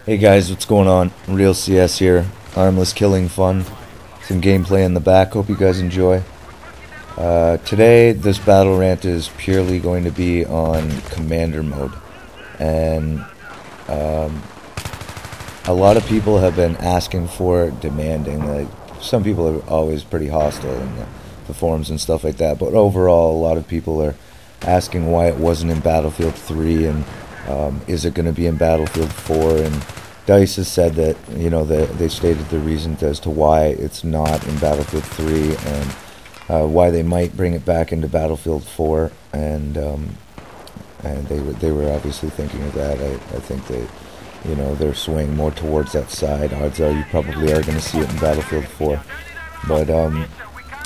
Hey guys, what's going on? Real CS here. Harmless killing fun. Some gameplay in the back. Hope you guys enjoy. Today, this BattleRANT is purely going to be on Commander mode. And a lot of people have been asking for it, demanding. Like, some people are always pretty hostile in the forums and stuff like that. But overall, a lot of people are asking why it wasn't in Battlefield 3 and is it going to be in Battlefield 4? And DICE has said that, you know, they stated the reasons as to why it's not in Battlefield 3 and why they might bring it back into Battlefield 4. And they were obviously thinking of that. I think they're swaying more towards that side. Odds are you probably are going to see it in Battlefield 4. But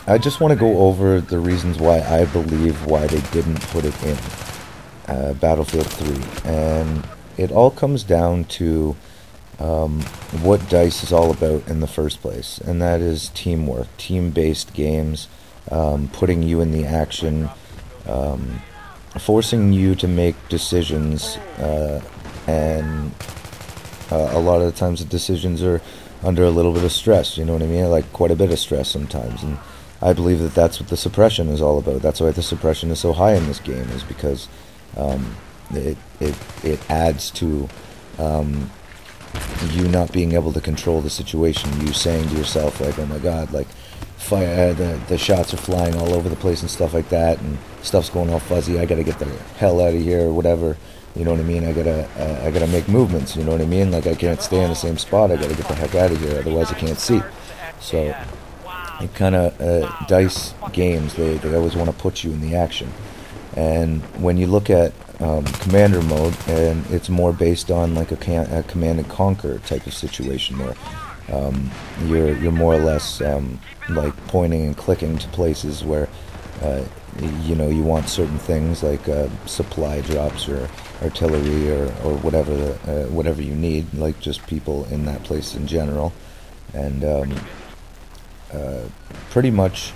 I just want to go over the reasons why I believe why they didn't put it in Battlefield 3. And it all comes down to what DICE is all about in the first place. And that is teamwork, team-based games, putting you in the action, forcing you to make decisions, and a lot of the times the decisions are under a little bit of stress, you know what I mean? Like quite a bit of stress sometimes. And I believe that that's what the suppression is all about. That's why the suppression is so high in this game, is because it adds to you not being able to control the situation. You saying to yourself, like, oh my god, like, fire, the shots are flying all over the place and stuff like that, and stuff's going all fuzzy. I gotta get the hell out of here, or whatever. You know what I mean? I gotta make movements. You know what I mean? Like, I can't stay in the same spot. I gotta get the heck out of here, otherwise I can't see. So it kind of DICE games, they always want to put you in the action. And when you look at Commander mode, and it's more based on like a command and conquer type of situation where you're more or less like pointing and clicking to places where you want certain things like supply drops or artillery or whatever you need, like just people in that place in general. And pretty much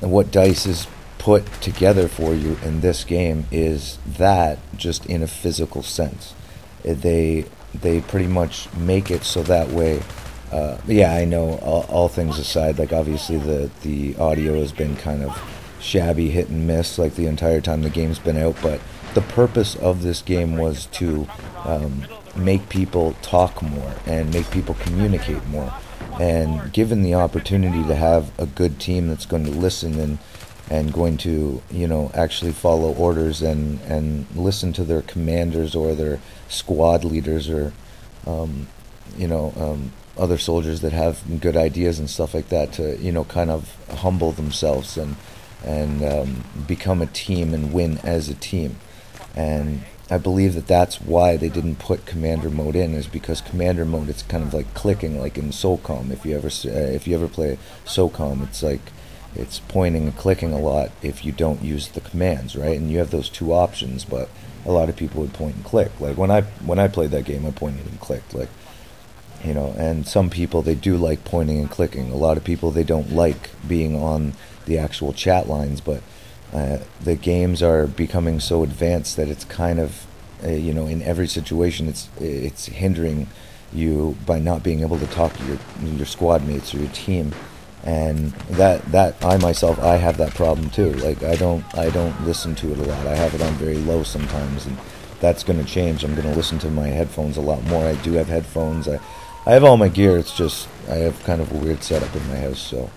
what DICE is put together for you in this game is that, just in a physical sense. They pretty much make it so that way. Yeah, I know, all things aside, like obviously the audio has been kind of shabby, hit and miss, like the entire time the game's been out, but the purpose of this game was to make people talk more and make people communicate more. And given the opportunity to have a good team that's going to listen and going to, actually follow orders and listen to their commanders or their squad leaders or, other soldiers that have good ideas and stuff like that, to, kind of humble themselves and become a team and win as a team. And I believe that that's why they didn't put Commander mode in, is because Commander mode, it's kind of like clicking, like in SOCOM. If you ever play SOCOM, it's like it's pointing and clicking a lot if you don't use the commands, right? And you have those two options, but a lot of people would point and click. Like when I played that game, I pointed and clicked, like, and some people, they do like pointing and clicking. A lot of people, they don't like being on the actual chat lines, but the games are becoming so advanced that it's kind of, in every situation, it's hindering you by not being able to talk to your squad mates or your team. And that I myself, I have that problem too. Like, I don't listen to it a lot. I have it on very low sometimes, and that's going to change. I'm going to listen to my headphones a lot more. I do have headphones. I have all my gear. It's just I have kind of a weird setup in my house. So,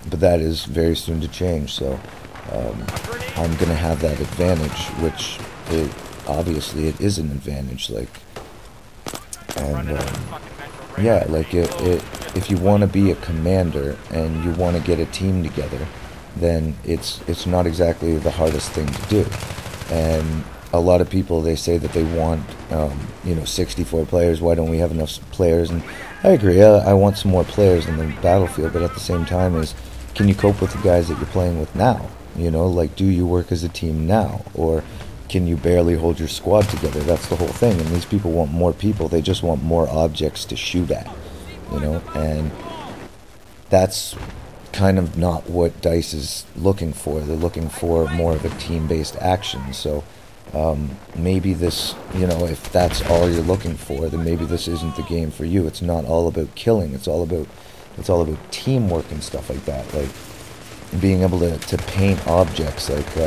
but that is very soon to change. So I'm going to have that advantage, which obviously it is an advantage. Like, and yeah, like if you want to be a commander and you want to get a team together, then it's not exactly the hardest thing to do. And a lot of people, they say that they want 64 players. Why don't we have enough players? And I agree. I want some more players in the battlefield, but at the same time, can you cope with the guys that you're playing with now? Like, do you work as a team now, or can you barely hold your squad together? That's the whole thing. And these people want more people. They just want more objects to shoot at, and that's kind of not what DICE is looking for. They're looking for more of a team-based action. So maybe this, if that's all you're looking for, then maybe this isn't the game for you. It's not all about killing. It's all about teamwork and stuff like that. Like being able to paint objects. Like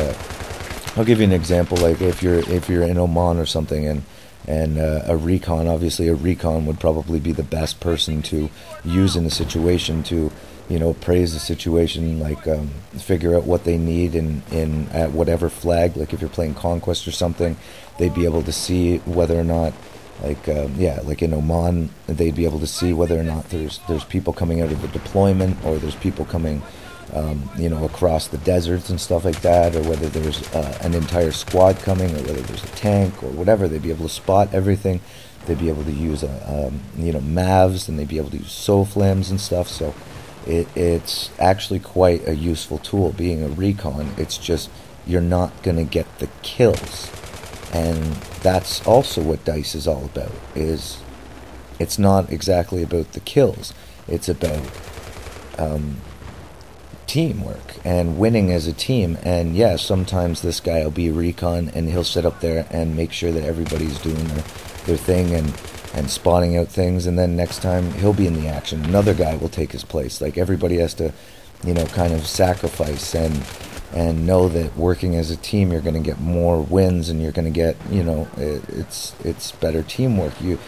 I'll give you an example. Like if you're in Oman or something, and a recon, obviously a recon would probably be the best person to use in a situation to, appraise the situation, like figure out what they need in at whatever flag. Like if you're playing Conquest or something, they'd be able to see whether or not, like like in Oman, they'd be able to see whether or not there's people coming out of the deployment, or there's people coming across the deserts and stuff like that, or whether there's an entire squad coming, or whether there's a tank or whatever. They'd be able to spot everything. They'd be able to use MAVs, and they'd be able to use soul flames and stuff. So it's actually quite a useful tool, being a recon. It's just you're not going to get the kills, and that's also what DICE is all about. Is it's not exactly about the kills. It's about teamwork and winning as a team. And yeah, sometimes this guy will be a recon, and he'll sit up there and make sure that everybody's doing their thing and spotting out things, and then next time he'll be in the action. Another guy will take his place. Like everybody has to, kind of sacrifice and know that working as a team, you're going to get more wins, and you're going to get, it's better teamwork. You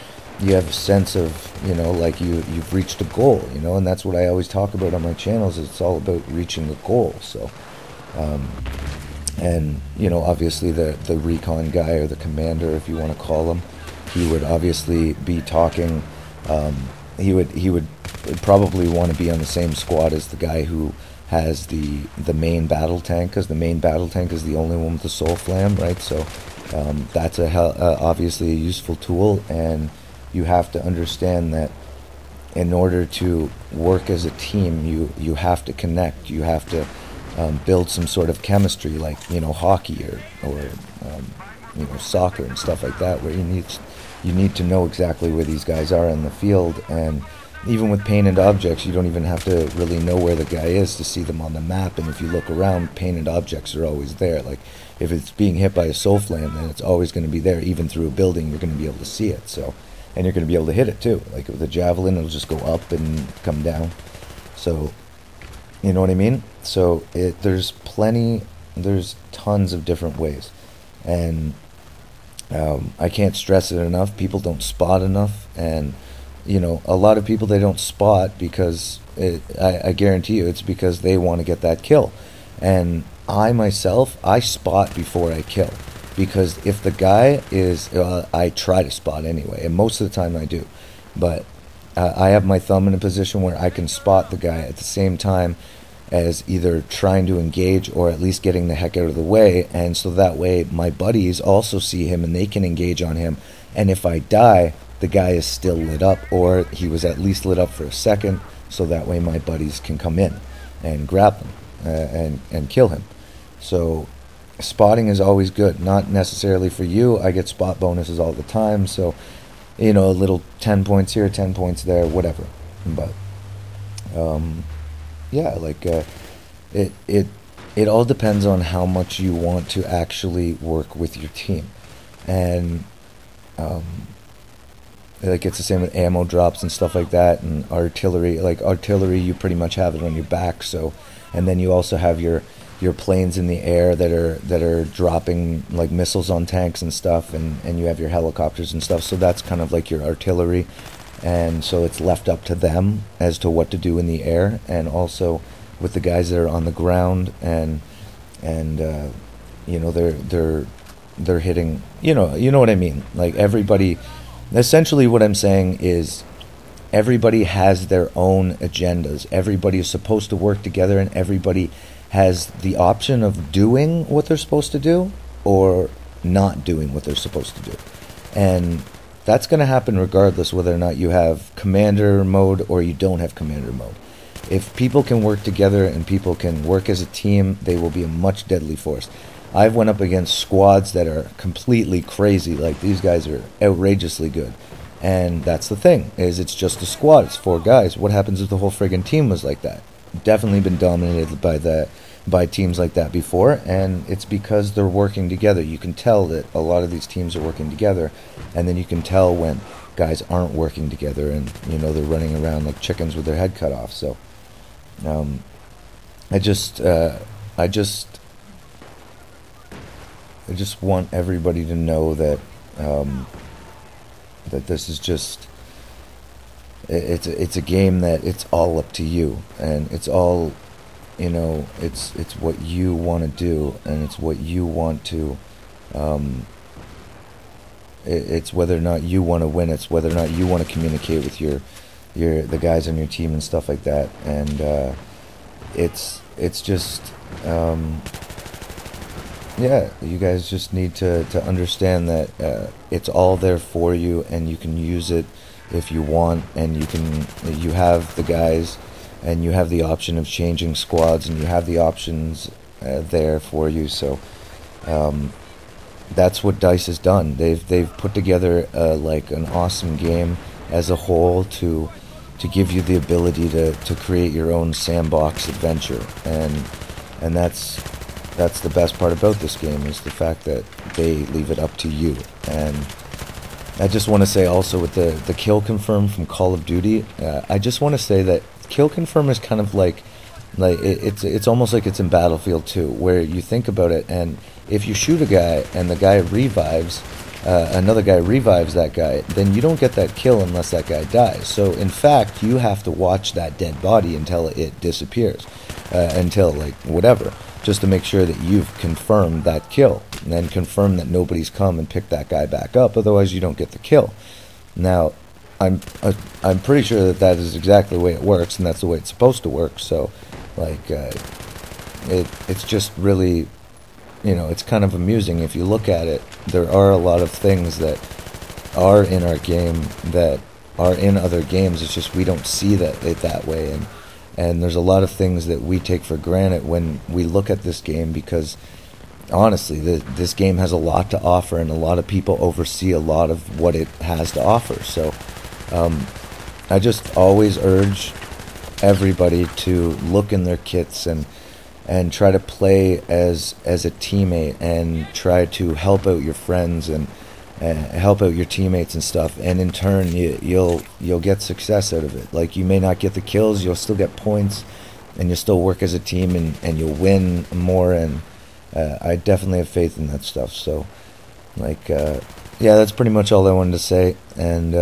have a sense of, like you've reached a goal, and that's what I always talk about on my channels. It's all about reaching the goal. So, and, obviously the recon guy, or the commander, if you want to call him, he would obviously be talking, he would probably want to be on the same squad as the guy who has the main battle tank, because the main battle tank is the only one with the soul flam, right? So that's obviously a useful tool, and you have to understand that in order to work as a team, you have to connect. You have to build some sort of chemistry, like hockey or soccer and stuff like that, where you need to know exactly where these guys are in the field. And even with painted objects, you don't even have to really know where the guy is to see them on the map. And if you look around, painted objects are always there. Like if it's being hit by a soul flame, then it's always going to be there. Even through a building, you're going to be able to see it. So, and you're going to be able to hit it too. Like with a javelin, it'll just go up and come down. So, you know what I mean? So there's tons of different ways. And I can't stress it enough. People don't spot enough. And, a lot of people, they don't spot because I guarantee you it's because they want to get that kill. And I myself, I spot before I kill. Because if the guy is, I try to spot anyway, and most of the time I do, but I have my thumb in a position where I can spot the guy at the same time as either trying to engage or at least getting the heck out of the way, and so that way my buddies also see him and they can engage on him, and if I die, the guy is still lit up, or he was at least lit up for a second, so that way my buddies can come in and grab him and kill him. So spotting is always good, not necessarily for you. I get spot bonuses all the time, so a little 10 points here, 10 points there, whatever. But yeah, like it all depends on how much you want to actually work with your team. And like it's the same with ammo drops and stuff like that, and artillery. Like artillery, you pretty much have it on your back. So, and then you also have your planes in the air that are dropping like missiles on tanks and stuff, and you have your helicopters and stuff. So that's kind of like your artillery, and so it's left up to them as to what to do in the air. And also with the guys that are on the ground, and they're hitting, you know what I mean. Like everybody, essentially what I'm saying is everybody has their own agendas. Everybody is supposed to work together, and everybody has the option of doing what they're supposed to do or not doing what they're supposed to do. And that's going to happen regardless whether or not you have commander mode or you don't have commander mode. If people can work together and people can work as a team, they will be a much deadly force. I've went up against squads that are completely crazy. Like these guys are outrageously good. And that's the thing, is it's just a squad. It's 4 guys. What happens if the whole friggin' team was like that? Definitely been dominated by by teams like that before, and it's because they're working together. You can tell that a lot of these teams are working together, and then you can tell when guys aren't working together, and they're running around like chickens with their head cut off. So I just want everybody to know that that this is just it's a game that it's all up to you, and it's all it's what you want to do, and it's what you want to it's whether or not you want to win. It's whether or not you want to communicate with the guys on your team and stuff like that. And it's just yeah, you guys just need to understand that it's all there for you, and you can use it if you want, and you have the guys, and you have the option of changing squads, and you have the options there for you. So that's what DICE has done. They've put together like an awesome game as a whole to give you the ability to create your own sandbox adventure, and that's the best part about this game, is the fact that they leave it up to you. And I just want to say also, with the kill confirm from Call of Duty, I just want to say that kill confirm is kind of like it's almost like it's in Battlefield 2, where you think about it, and if you shoot a guy and the guy revives, another guy revives that guy, then you don't get that kill unless that guy dies. So in fact, you have to watch that dead body until it disappears, until like whatever, just to make sure that you've confirmed that kill, and then confirm that nobody's come and picked that guy back up. Otherwise, you don't get the kill. Now, I'm pretty sure that is exactly the way it works, and that's the way it's supposed to work. So, like, it's just really, it's kind of amusing if you look at it. There are a lot of things that are in our game that are in other games. It's just we don't see it that way, and there's a lot of things that we take for granted when we look at this game, because honestly, this game has a lot to offer, and a lot of people oversee a lot of what it has to offer. So I just always urge everybody to look in their kits and try to play as a teammate, and try to help out your friends and help out your teammates and stuff, and in turn you'll get success out of it. Like, you may not get the kills, you'll still get points, and you'll still work as a team, and you'll win more. And I definitely have faith in that stuff. So, like, yeah, that's pretty much all I wanted to say. And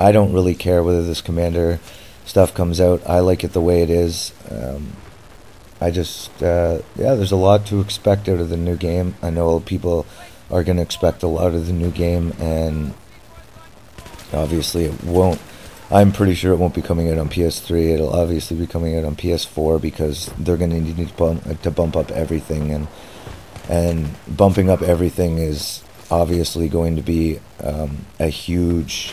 I don't really care whether this Commander stuff comes out. I like it the way it is. I just yeah, there's a lot to expect out of the new game. I know people are going to expect a lot of the new game, and obviously it won't. I'm pretty sure it won't be coming out on PS3. It'll obviously be coming out on PS4, because they're going to need to bump up everything, and bumping up everything is obviously going to be a huge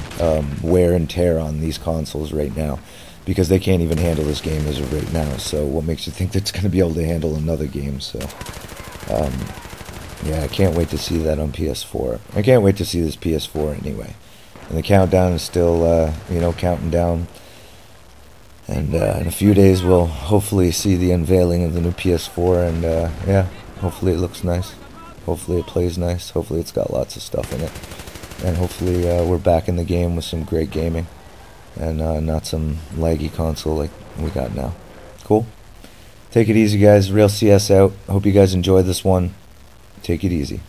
wear and tear on these consoles right now, because they can't even handle this game as of right now. So what makes you think that's going to be able to handle another game? So yeah, I can't wait to see that on PS4. I can't wait to see this PS4 anyway. And the countdown is still, counting down. And in a few days, we'll hopefully see the unveiling of the new PS4. And yeah, hopefully it looks nice. Hopefully it plays nice. Hopefully it's got lots of stuff in it. And hopefully we're back in the game with some great gaming, and not some laggy console like we got now. Cool. Take it easy, guys. Real CS out. Hope you guys enjoyed this one. Take it easy.